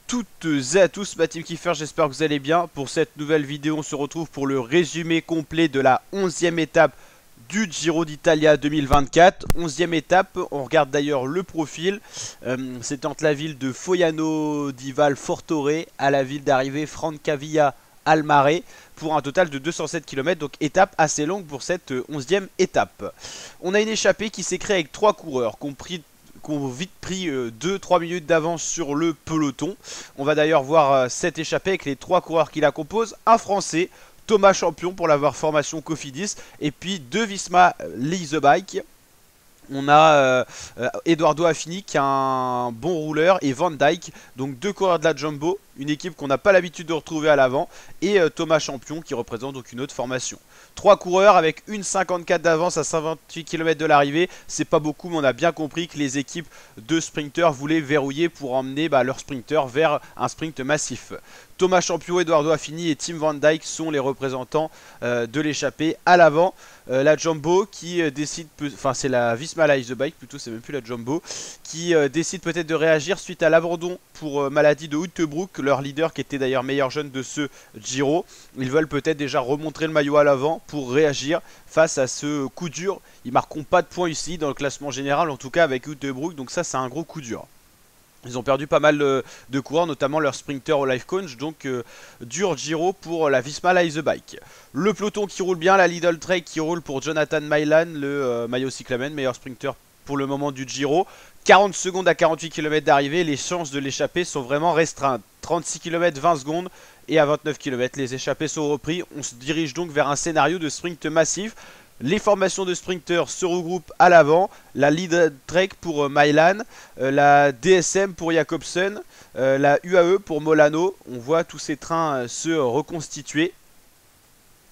toutes et à tous, ma team Kiffer, j'espère que vous allez bien. Pour cette nouvelle vidéo, on se retrouve pour le résumé complet de la 11e étape du Giro d'Italia 2024. 11e étape, on regarde d'ailleurs le profil. C'est entre la ville de Foiano di Val Fortore à la ville d'arrivée Francavilla al Mare pour un total de 207 km, donc étape assez longue pour cette 11e étape. On a une échappée qui s'est créée avec 3 coureurs, qui ont vite pris 2-3 minutes d'avance sur le peloton. On va d'ailleurs voir cette échappée avec les 3 coureurs qui la composent. Un Français, Thomas Champion pour l'avoir formation Cofidis, et puis 2 Visma Lease the Bike. On a Edoardo Affini qui est un bon rouleur et Van Dijk, donc 2 coureurs de la Jumbo, une équipe qu'on n'a pas l'habitude de retrouver à l'avant, et Thomas Champion qui représente donc une autre formation. 3 coureurs avec 1,54 d'avance à 128 km de l'arrivée, c'est pas beaucoup, mais on a bien compris que les équipes de sprinters voulaient verrouiller pour emmener leurs sprinters vers un sprint massif. Thomas Champion, Edoardo Affini et Tim Van Dijk sont les représentants de l'échappée à l'avant. La Jumbo qui décide, enfin c'est la Visma Lease the Bike plutôt, c'est même plus la Jumbo, qui décide peut-être de réagir suite à l'abandon pour maladie de Uttebrook, leur leader qui était d'ailleurs meilleur jeune de ce Giro. Ils veulent peut-être déjà remontrer le maillot à l'avant pour réagir face à ce coup dur. Ils marqueront pas de points ici dans le classement général, en tout cas avec Uttebrook, donc ça c'est un gros coup dur. Ils ont perdu pas mal de coureurs, notamment leur sprinter au life coach, donc dur Giro pour la Visma Lease the Bike. Le peloton qui roule bien, la Lidl Trek qui roule pour Jonathan Mailan, le maillot cyclamen, meilleur sprinter pour le moment du Giro. 40 secondes à 48 km d'arrivée, les chances de l'échappée sont vraiment restreintes. 36 km 20 secondes et à 29 km les échappées sont repris. On se dirige donc vers un scénario de sprint massif. Les formations de sprinters se regroupent à l'avant, la Lead Trek pour Mailan, la DSM pour Jacobsen, la UAE pour Molano. On voit tous ces trains se reconstituer.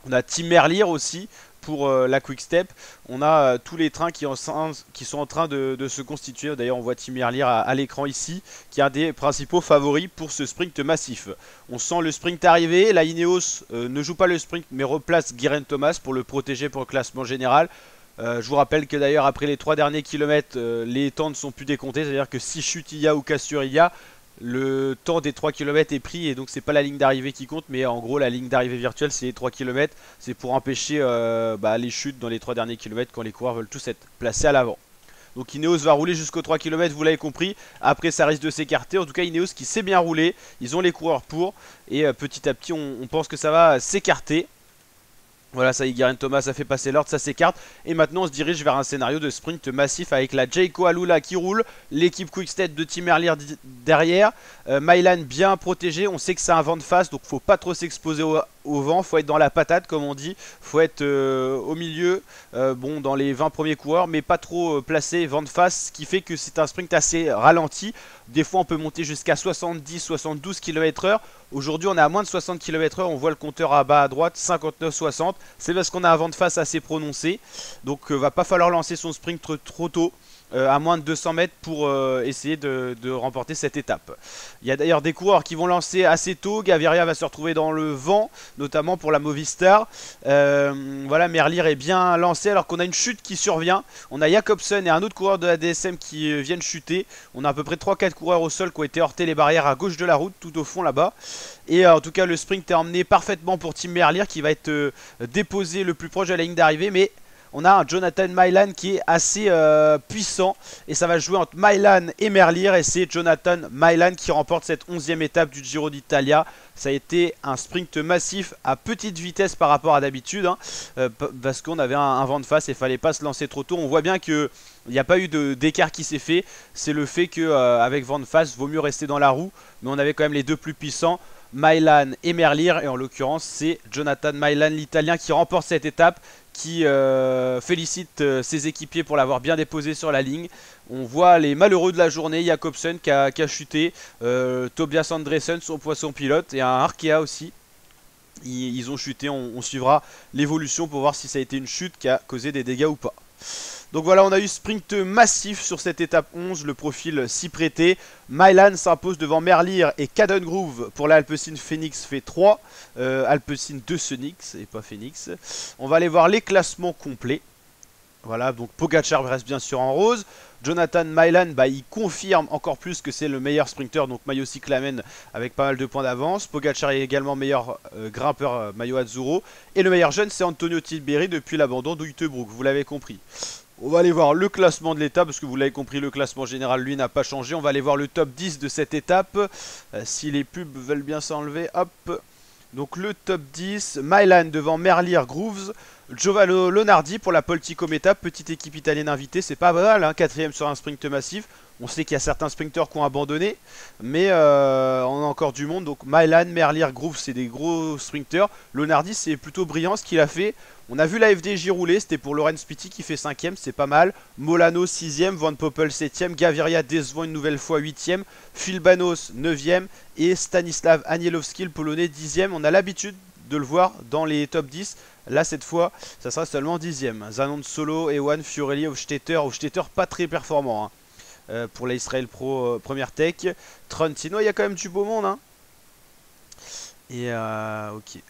On a Tim Merlier aussi pour la Quick Step. On a tous les trains qui sont en train de se constituer. D'ailleurs on voit Tim Merlier à l'écran ici, qui est un des principaux favoris pour ce sprint massif. On sent le sprint arriver. La Ineos ne joue pas le sprint mais replace Geraint Thomas pour le protéger pour le classement général. Je vous rappelle que d'ailleurs après les 3 derniers kilomètres, les temps ne sont plus décomptés. C'est-à-dire que si chute il y a ou cassure il y a, le temps des 3 km est pris et donc c'est pas la ligne d'arrivée qui compte, mais en gros la ligne d'arrivée virtuelle c'est les 3 km. C'est pour empêcher les chutes dans les 3 derniers kilomètres quand les coureurs veulent tous être placés à l'avant. Donc Ineos va rouler jusqu'aux 3 km, vous l'avez compris. Après ça risque de s'écarter. En tout cas Ineos qui sait bien rouler, ils ont les coureurs pour. Et petit à petit on pense que ça va s'écarter. Voilà, ça y est, Geraint Thomas a fait passer l'ordre, ça s'écarte. Et maintenant on se dirige vers un scénario de sprint massif avec la Jayco Alula qui roule, l'équipe Quickstep de Tim Merlier derrière, Mailan bien protégé. On sait que c'est un vent de face, donc faut pas trop s'exposer au vent, faut être dans la patate comme on dit, faut être au milieu, dans les 20 premiers coureurs, mais pas trop placé vent de face, ce qui fait que c'est un sprint assez ralenti. Des fois on peut monter jusqu'à 70-72 km/h. Aujourd'hui on est à moins de 60 km/h, on voit le compteur à bas à droite, 59-60. C'est parce qu'on a un vent de face assez prononcé. Donc va pas falloir lancer son sprint trop tôt. À moins de 200 mètres pour essayer de remporter cette étape. Il y a d'ailleurs des coureurs qui vont lancer assez tôt. Gaviria va se retrouver dans le vent, notamment pour la Movistar. Voilà, Merlier est bien lancé alors qu'on a une chute qui survient. On a Jacobsen et un autre coureur de la DSM qui viennent chuter. On a à peu près 3-4 coureurs au sol qui ont été heurtés les barrières à gauche de la route, tout au fond là-bas. Et en tout cas le sprint est emmené parfaitement pour Tim Merlier qui va être déposé le plus proche de la ligne d'arrivée, mais on a un Jonathan Mailan qui est assez puissant et ça va jouer entre Mailan et Merlier et c'est Jonathan Mailan qui remporte cette 11e étape du Giro d'Italia. Ça a été un sprint massif à petite vitesse par rapport à d'habitude, parce qu'on avait un vent de face et il fallait pas se lancer trop tôt. On voit bien que il n'y a pas eu d'écart qui s'est fait. C'est le fait qu'avec vent de face, vaut mieux rester dans la roue. Mais on avait quand même les deux plus puissants, Mailan et Merlier, et en l'occurrence c'est Jonathan Mailan l'italien qui remporte cette étape, qui félicite ses équipiers pour l'avoir bien déposé sur la ligne. On voit les malheureux de la journée, Jacobsen qui a chuté, Tobias Andresen son poisson pilote et un Arkea aussi. Ils ont chuté, on suivra l'évolution pour voir si ça a été une chute qui a causé des dégâts ou pas. Donc voilà, on a eu sprint massif sur cette étape 11, le profil s'y prêtait. Mailan s'impose devant Merlier et Cadengroove pour l'Alpecin Phoenix fait 3. Alpecin de Phoenix et pas Phoenix. On va aller voir les classements complets. Voilà, donc Pogacar reste bien sûr en rose. Jonathan Mylan, bah, il confirme encore plus que c'est le meilleur sprinter, donc maillot cyclamen avec pas mal de points d'avance. Pogacar est également meilleur grimpeur maillot Azzurro. Et le meilleur jeune, c'est Antonio Tilbury depuis l'abandon d'Uitebroek, vous l'avez compris. On va aller voir le classement de l'étape, parce que vous l'avez compris, le classement général, lui, n'a pas changé. On va aller voir le top 10 de cette étape. Si les pubs veulent bien s'enlever, hop. Donc le top 10, Mylan devant Merlier Grooves, Giovanni Lonardi pour la Poltico étape, petite équipe italienne invitée, c'est pas mal, hein, 4ème sur un sprint massif. On sait qu'il y a certains sprinters qui ont abandonné, mais on a encore du monde. Donc Mylan, Merlier, Grooves, c'est des gros sprinters. Lonardi, c'est plutôt brillant ce qu'il a fait. On a vu la FDJ rouler, c'était pour Lorenz Pitti qui fait 5ème, c'est pas mal. Molano 6ème, Van Poppel 7ème, Gaviria décevant une nouvelle fois 8ème, Filbanos 9ème et Stanislav Anielowski, le polonais 10ème. On a l'habitude de le voir dans les top 10. Là, cette fois, ça sera seulement 10ème. Zanon Solo, Ewan, Fiorelli, Hofstetter. Hofstetter pas très performant hein, pour l'Israël Pro Première Tech. Trentino, il y a quand même du beau monde. Hein. Et ok.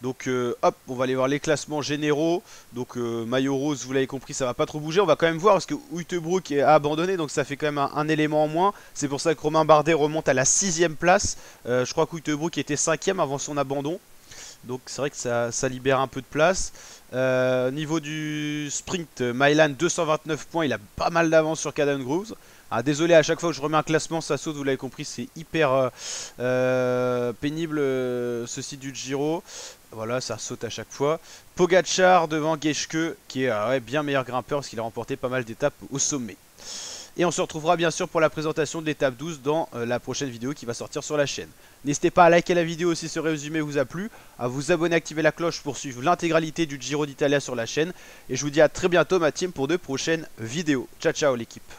Donc hop, on va aller voir les classements généraux. Donc maillot rose, vous l'avez compris, ça va pas trop bouger. On va quand même voir parce que Uitebroek a abandonné, donc ça fait quand même un élément en moins. C'est pour ça que Romain Bardet remonte à la 6ème place. Je crois qu'Uitebroek était 5ème avant son abandon. Donc c'est vrai que ça libère un peu de place. Niveau du sprint, Mylan 229 points, il a pas mal d'avance sur Caden Grooves. Ah, désolé, à chaque fois que je remets un classement, ça saute, vous l'avez compris, c'est hyper pénible ce site du Giro. Voilà, ça saute à chaque fois. Pogacar devant Geschke, qui est ouais, bien meilleur grimpeur parce qu'il a remporté pas mal d'étapes au sommet. Et on se retrouvera bien sûr pour la présentation de l'étape 12 dans la prochaine vidéo qui va sortir sur la chaîne. N'hésitez pas à liker la vidéo si ce résumé vous a plu, à vous abonner, activer la cloche pour suivre l'intégralité du Giro d'Italia sur la chaîne. Et je vous dis à très bientôt ma team pour de prochaines vidéos. Ciao ciao l'équipe.